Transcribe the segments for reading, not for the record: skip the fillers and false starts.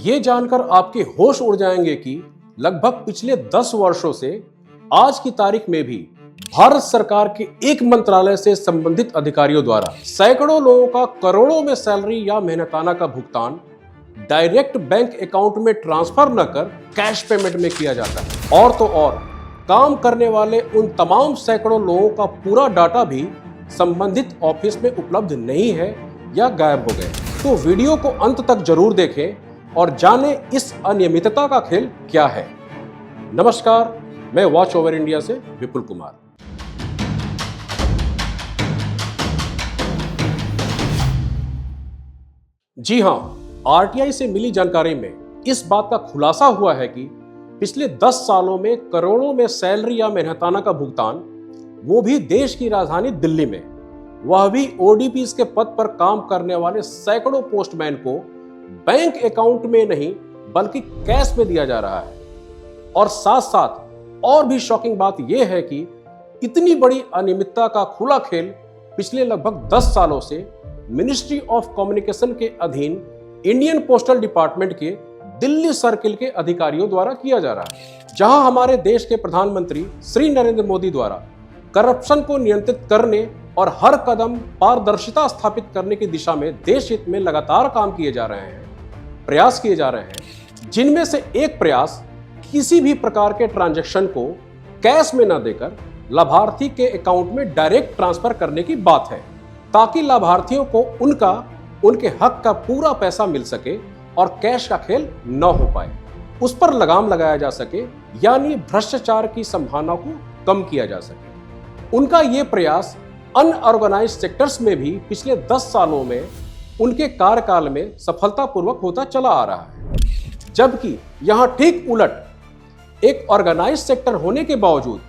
ये जानकर आपके होश उड़ जाएंगे कि लगभग पिछले 10 वर्षों से आज की तारीख में भी भारत सरकार के एक मंत्रालय से संबंधित अधिकारियों द्वारा सैकड़ों लोगों का करोड़ों में सैलरी या मेहनताना का भुगतान डायरेक्ट बैंक अकाउंट में ट्रांसफर न कर कैश पेमेंट में किया जाता है। और तो और काम करने वाले उन तमाम सैकड़ों लोगों का पूरा डाटा भी संबंधित ऑफिस में उपलब्ध नहीं है या गायब हो गए। तो वीडियो को अंत तक जरूर देखें और जाने इस अनियमितता का खेल क्या है। नमस्कार, मैं वॉच ओवर इंडिया से विपुल कुमार। जी हां, आरटीआई से मिली जानकारी में इस बात का खुलासा हुआ है कि पिछले 10 सालों में करोड़ों में सैलरी या मेहनताना का भुगतान, वो भी देश की राजधानी दिल्ली में, वह भी ओडीपीज के पद पर काम करने वाले सैकड़ों पोस्टमैन को बैंक अकाउंट में नहीं बल्कि कैश में दिया जा रहा है। और साथ साथ और भी शॉकिंग बात यह है कि इतनी बड़ी अनियमितता का खुला खेल पिछले लगभग 10 सालों से मिनिस्ट्री ऑफ कम्युनिकेशन के अधीन इंडियन पोस्टल डिपार्टमेंट के दिल्ली सर्किल के अधिकारियों द्वारा किया जा रहा है, जहां हमारे देश के प्रधानमंत्री श्री नरेंद्र मोदी द्वारा करप्शन को नियंत्रित करने और हर कदम पारदर्शिता स्थापित करने की दिशा में देश हित में लगातार काम किए जा रहे हैं, प्रयास किए जा रहे हैं, जिनमें से एक प्रयास किसी भी प्रकार के ट्रांजैक्शन को कैश में न देकर लाभार्थी के अकाउंट में डायरेक्ट ट्रांसफर करने की बात है, ताकि लाभार्थियों को उनके हक का पूरा पैसा मिल सके और कैश का खेल न हो पाए, उस पर लगाम लगाया जा सके, यानी भ्रष्टाचार की संभावना को कम किया जा सके। उनका ये प्रयास अनऑर्गेनाइज्ड सेक्टर्स में भी पिछले 10 सालों में उनके कार्यकाल में सफलतापूर्वक होता चला आ रहा है, जबकि यहां ठीक उलट एक ऑर्गेनाइज्ड सेक्टर होने के बावजूद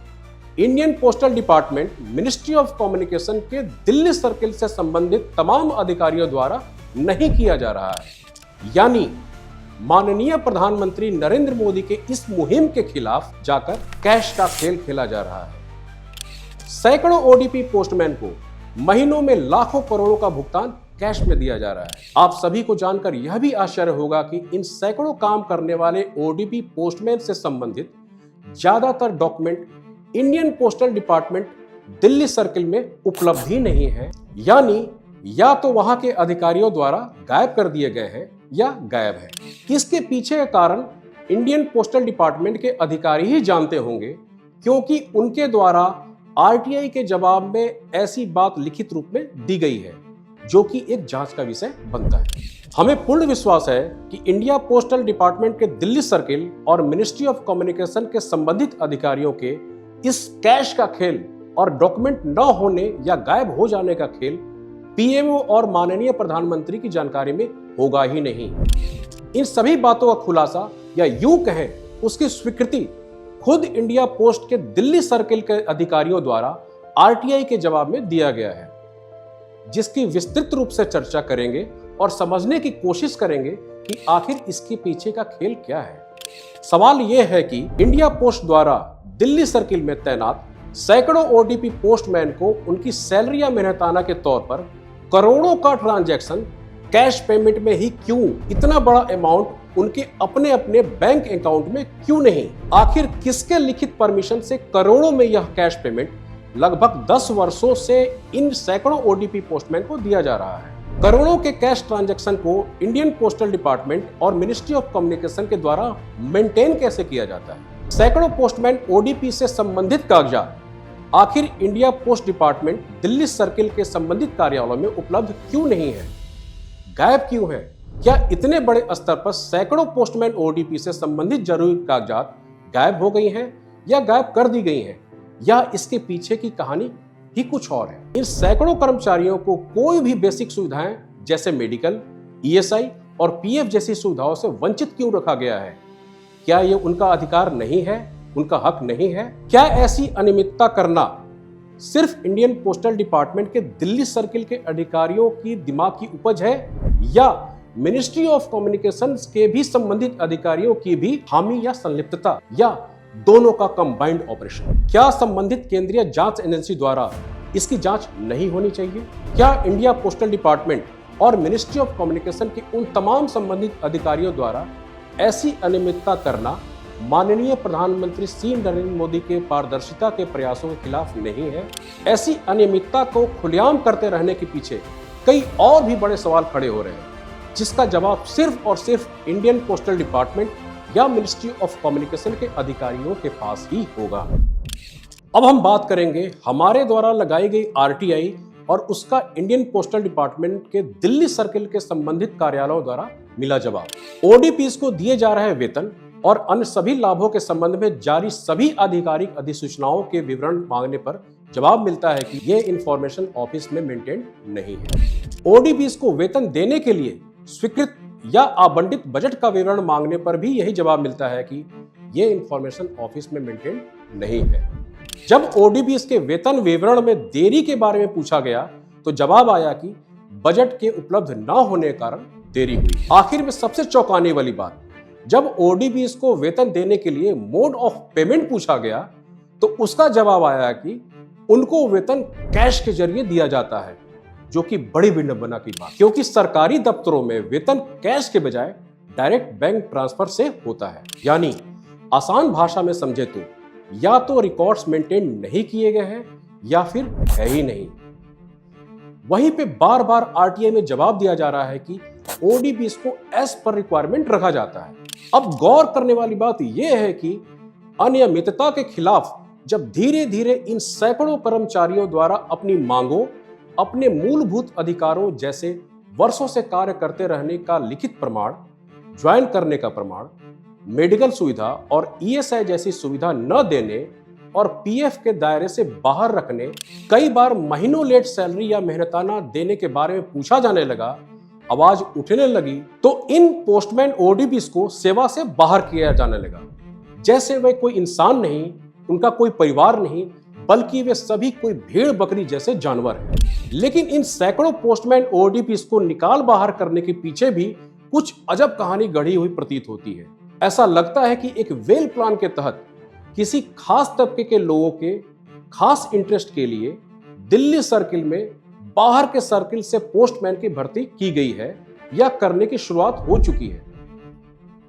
Indian postal department ministry of communication के दिल्ली सर्किल से संबंधित तमाम अधिकारियों द्वारा नहीं किया जा रहा है। यानी माननीय प्रधानमंत्री नरेंद्र मोदी के इस मुहिम के खिलाफ जाकर कैश का खेल खेला जा रहा है। सैकड़ों ओडीपी पोस्टमैन को महीनों में लाखों करोड़ों का भुगतान कैश में दिया जा रहा है। आप सभी को जानकर यह भी आश्चर्य होगा कि इन सैकड़ों काम करने वाले ओडीपी पोस्टमैन से संबंधित ज्यादातर document Indian postal department Delhi circle में उपलब्ध ही नहीं है, यानी या तो वहां के अधिकारियों द्वारा गायब कर दिए गए हैं या गायब है। इसके पीछे का कारण इंडियन पोस्टल डिपार्टमेंट के अधिकारी ही जानते होंगे, क्योंकि उनके द्वारा आरटीआई के जवाब में ऐसी बात लिखित रूप में दी गई है, जो कि एक जांच का विषय बनता है। हमें पूर्ण विश्वास है कि इंडिया पोस्टल डिपार्टमेंट के दिल्ली सर्किल और मिनिस्ट्री ऑफ कम्युनिकेशन के संबंधित अधिकारियों के इस कैश का खेल और डॉक्यूमेंट न होने या गायब हो जाने का खेल पीएमओ और माननीय प्रधानमंत्री की जानकारी में होगा ही नहीं। इन सभी बातों का खुलासा या यूं कहें उसकी स्वीकृति खुद इंडिया पोस्ट के दिल्ली सर्किल के अधिकारियों द्वारा आरटीआई के जवाब में दिया गया है, जिसकी विस्तृत रूप से चर्चा करेंगे और समझने की कोशिश करेंगे कि आखिर इसके पीछे का खेल क्या है। सवाल यह है कि इंडिया पोस्ट द्वारा दिल्ली सर्किल में तैनात सैकड़ों ओडीपी पोस्टमैन को उनकी सैलरी या मेहनताना के तौर पर करोड़ों का ट्रांजैक्शन कैश पेमेंट में ही क्यों, इतना बड़ा अमाउंट उनके अपने अपने बैंक अकाउंट में क्यों नहीं? आखिर किसके लिखित परमिशन से करोड़ों में यह कैश पेमेंट लगभग 10 वर्षों से इन सैकड़ों ओडीपी पोस्टमैन को दिया जा रहा है? करोड़ों के कैश ट्रांजैक्शन को इंडियन पोस्टल डिपार्टमेंट और मिनिस्ट्री ऑफ कम्युनिकेशन के द्वारा मेंटेन कैसे किया जाता है? सैकड़ों पोस्टमैन ओडीपी से संबंधित कागजात आखिर India post department Delhi circle के संबंधित कार्यालयों में उपलब्ध क्यों नहीं है? गायब क्यों है? क्या इतने बड़े स्तर पर सैकड़ों पोस्टमैन ओडीपी से संबंधित जरूरी कागजात गायब हो गई हैं या गायब कर दी गई हैं, या इसके पीछे की कहानी ही कुछ और है? इन सैकड़ों कर्मचारियों को कोई भी बेसिक सुविधाएं जैसे मेडिकल, ईएसआई और पीएफ जैसी सुविधाओं से वंचित क्यों रखा गया है? क्या ये उनका अधिकार नहीं है, उनका हक नहीं है? क्या ऐसी अनियमितता करना सिर्फ इंडियन पोस्टल डिपार्टमेंट के दिल्ली सर्किल के अधिकारियों की दिमाग की उपज है, या मिनिस्ट्री ऑफ कम्युनिकेशन के भी संबंधित अधिकारियों की भी हामी या संलिप्तता, या दोनों का कंबाइंड ऑपरेशन? क्या संबंधित केंद्रीय जांच एजेंसी द्वारा इसकी जांच नहीं होनी चाहिए? क्या इंडिया पोस्टल डिपार्टमेंट और मिनिस्ट्री ऑफ कम्युनिकेशन के उन तमाम संबंधित अधिकारियों द्वारा ऐसी अनियमितता करना माननीय प्रधानमंत्री श्री नरेंद्र मोदी के पारदर्शिता के प्रयासों के खिलाफ नहीं है। ऐसी अनियमितता को खुलेआम करते रहने के पीछे कई और भी बड़े सवाल खड़े हो रहे हैं, जिसका जवाब सिर्फ और सिर्फ इंडियन पोस्टल डिपार्टमेंट या मिनिस्ट्री ऑफ कम्युनिकेशन के अधिकारियों के पास ही होगा। अब हम बात करेंगे हमारे द्वारा लगाई गई आरटीआई और उसका इंडियन पोस्टल डिपार्टमेंट के दिल्ली सर्किल के संबंधित कार्यालयों द्वारा मिला जवाब। ओडीपीज को दिए जा रहे वेतन और अन्य सभी लाभों के संबंध में जारी सभी आधिकारिक अधिसूचनाओं के विवरण मांगने पर जवाब मिलता है कि यह इंफॉर्मेशन ऑफिस में मेंटेन नहीं है। ओडीपीज को वेतन देने के लिए स्वीकृत या आवंटित बजट का विवरण मांगने पर भी यही जवाब मिलता है कि यह इंफॉर्मेशन ऑफिस में मेंटेन नहीं है। जब ओडीपीज के वेतन विवरण में देरी के बारे में पूछा गया तो जवाब आया कि बजट के उपलब्ध न होने के कारण देरी हुई। आखिर में सबसे चौंकाने वाली बात, जब ओडीपीज को वेतन देने के लिए मोड ऑफ पेमेंट पूछा गया तो उसका जवाब आया कि उनको वेतन कैश के जरिए दिया जाता है, जो कि बड़ी विडंबना की बात, क्योंकि सरकारी दफ्तरों में वेतन कैश के बजाय डायरेक्ट बैंक ट्रांसफर से होता है। यानी आसान भाषा में समझे तो या तो रिकॉर्ड्स मेंटेन नहीं किए गए हैं या फिर है ही नहीं। वहीं पे बार बार आरटीआई में जवाब दिया जा रहा है कि ओडीपीज को एज पर रिक्वायरमेंट रखा जाता है। अब गौर करने वाली बात यह है कि अनियमितता के खिलाफ जब धीरे धीरे इन सैकड़ों कर्मचारियों द्वारा अपनी मांगों, अपने मूलभूत अधिकारों जैसे वर्षों से कार्य करते रहने का लिखित प्रमाण, ज्वाइन करने का प्रमाण, मेडिकल सुविधा और ईएसआई जैसी सुविधा न देने और पीएफ के दायरे से बाहर रखने, कई बार महीनों लेट सैलरी या मेहनताना देने के बारे में पूछा जाने लगा, आवाज उठने लगी, तो इन पोस्टमैन ओडीपीज को सेवा से बाहर किया जाने लगा, जैसे वे कोई इंसान नहीं, उनका कोई परिवार नहीं, बल्कि वे सभी कोई भेड़ बकरी जैसे जानवर हैं। लेकिन इन सैकड़ों पोस्टमैन ओडीपीज को निकाल बाहर करने के पीछे भी कुछ अजब कहानी गढ़ी हुई प्रतीत होती है। ऐसा लगता है कि एक वेल प्लान के तहत किसी खास तबके के लोगों के खास इंटरेस्ट के लिए दिल्ली सर्किल में बाहर के सर्किल से पोस्टमैन की भर्ती की गई है या करने की शुरुआत हो चुकी है।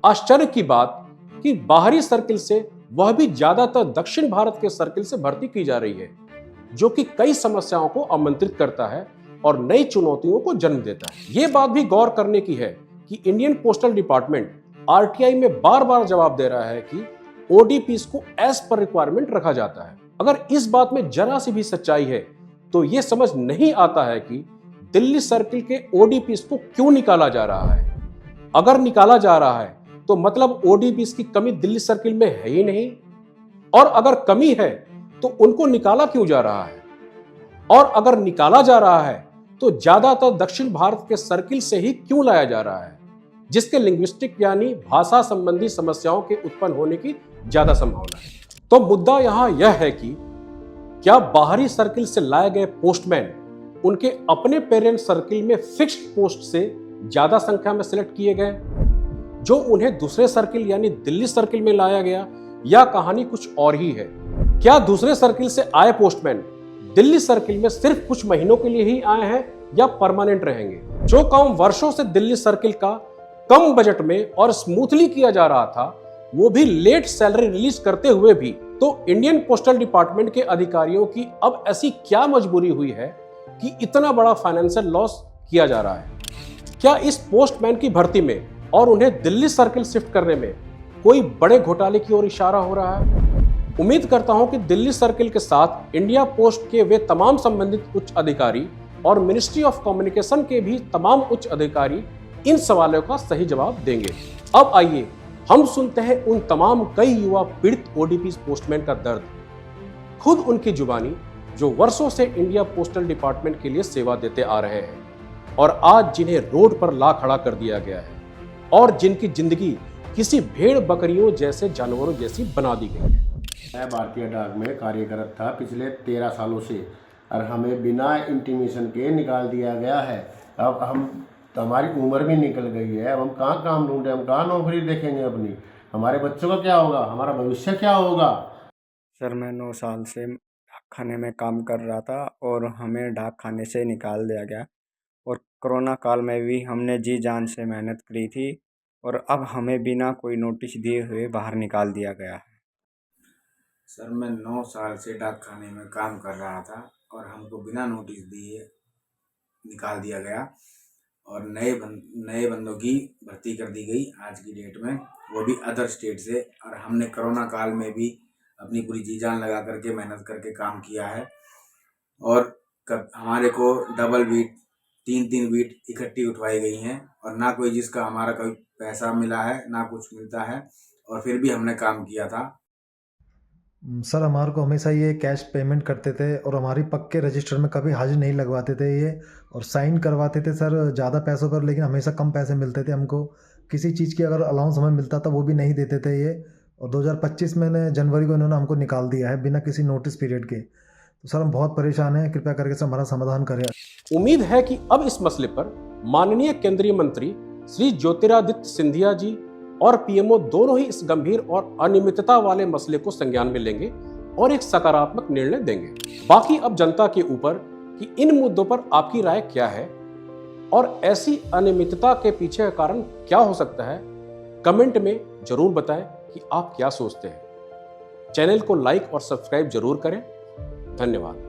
आश्चर्य की बात कि बाहरी सर्किल से वह भी ज्यादातर दक्षिण भारत के सर्किल से भर्ती की जा रही है, जो कि कई समस्याओं को आमंत्रित करता है और नई चुनौतियों को जन्म देता है। यह बात भी गौर करने की है कि इंडियन पोस्टल डिपार्टमेंट आरटीआई में बार बार जवाब दे रहा है कि ओडीपीज को एज पर रिक्वायरमेंट रखा जाता है। अगर इस बात में जरा सी भी सच्चाई है तो यह समझ नहीं आता है कि दिल्ली सर्किल के ओडीपीज को क्यों निकाला जा रहा है। अगर निकाला जा रहा है तो मतलब ओडीपीज की कमी दिल्ली सर्किल में है ही नहीं, और अगर कमी है तो उनको निकाला क्यों जा रहा है, और अगर निकाला जा रहा है तो ज्यादातर दक्षिण भारत के सर्किल से ही क्यों लाया जा रहा है, जिसके लिंग्विस्टिक यानी भाषा संबंधी समस्याओं के उत्पन्न होने की ज्यादा संभावना है। तो मुद्दा यहां यह है कि क्या बाहरी सर्किल से लाए गए पोस्टमैन उनके अपने पेरेंट सर्किल में फिक्स्ड पोस्ट से ज्यादा संख्या में सिलेक्ट किए गए, जो उन्हें दूसरे सर्किल यानी दिल्ली सर्किल में लाया गया, या कहानी कुछ और ही है? क्या दूसरे सर्किल से आए पोस्टमैन दिल्ली सर्किल में सिर्फ कुछ महीनों के लिए ही आए हैं या परमानेंट रहेंगे? जो काम वर्षों से दिल्ली सर्किल का कम बजट में और स्मूथली किया जा रहा था, वो भी लेट सैलरी रिलीज करते हुए भी, तो इंडियन पोस्टल डिपार्टमेंट के अधिकारियों की अब ऐसी क्या मजबूरी हुई है कि इतना बड़ा फाइनेंशियल लॉस किया जा रहा है? क्या इस पोस्टमैन की भर्ती में और उन्हें दिल्ली सर्किल शिफ्ट करने में कोई बड़े घोटाले की ओर इशारा हो रहा है? उम्मीद करता हूं कि दिल्ली सर्किल के साथ इंडिया पोस्ट के वे तमाम संबंधित उच्च अधिकारी और मिनिस्ट्री ऑफ कम्युनिकेशन के भी तमाम उच्च अधिकारी इन सवालों का सही जवाब देंगे। अब आइए हम सुनते हैं उन तमाम कई युवा पीड़ित ओडीपीज पोस्टमैन का दर्द, खुद उनकी जुबानी, जो वर्षों से इंडिया पोस्टल डिपार्टमेंट के लिए सेवा देते आ रहे हैं और आज जिन्हें रोड पर ला खड़ा कर दिया गया है और जिनकी जिंदगी किसी भेड़ बकरियों जैसे जानवरों जैसी बना दी गई है। मैं भारतीय डाक में कार्यरत था पिछले 13 सालों से, और हमें बिना इंटीमेशन के निकाल दिया गया है। अब हमारी उम्र भी निकल गई है, अब हम कहाँ काम ढूंढें, हम कहाँ नौकरी देखेंगे अपनी, हमारे बच्चों का क्या होगा, हमारा भविष्य क्या होगा? सर, मैं 9 साल से डाक खाने में काम कर रहा था और हमें डाक खाने से निकाल दिया गया। और कोरोना काल में भी हमने जी जान से मेहनत करी थी और अब हमें बिना कोई नोटिस दिए हुए बाहर निकाल दिया गया है। सर, मैं 9 साल से डाक खाने में काम कर रहा था और हमको बिना नोटिस दिए निकाल दिया गया और नए बंदों की भर्ती कर दी गई आज की डेट में, वो भी अदर स्टेट से। और हमने कोरोना काल में भी अपनी पूरी जी जान लगा करके मेहनत करके काम किया है और हमारे को डबल बीट 3-3 बीट इकट्ठी उठवाई गई हैं और ना कोई जिसका हमारा कोई पैसा मिला है ना कुछ मिलता है, और फिर भी हमने काम किया था। सर हमारे को हमेशा ये कैश पेमेंट करते थे और हमारी पक्के रजिस्टर में कभी हाजिर नहीं लगवाते थे ये, और साइन करवाते थे सर ज़्यादा पैसों पर, लेकिन हमेशा कम पैसे मिलते थे हमको। किसी चीज़ की अगर अलाउंस हमें मिलता था वो भी नहीं देते थे ये। और 2025 में जनवरी को इन्होंने हमको निकाल दिया है बिना किसी नोटिस पीरियड के। तो सर हम बहुत परेशान हैं, कृपया करके सर हमारा समाधान करें। उम्मीद है कि अब इस मसले पर माननीय केंद्रीय मंत्री श्री ज्योतिरादित्य सिंधिया जी और पीएमओ दोनों ही इस गंभीर और अनियमितता वाले मसले को संज्ञान में लेंगे और एक सकारात्मक निर्णय देंगे। बाकी अब जनता के ऊपर कि इन मुद्दों पर आपकी राय क्या है और ऐसी अनियमितता के पीछे का कारण क्या हो सकता है, कमेंट में जरूर बताएं कि आप क्या सोचते हैं। चैनल को लाइक और सब्सक्राइब जरूर करें। धन्यवाद।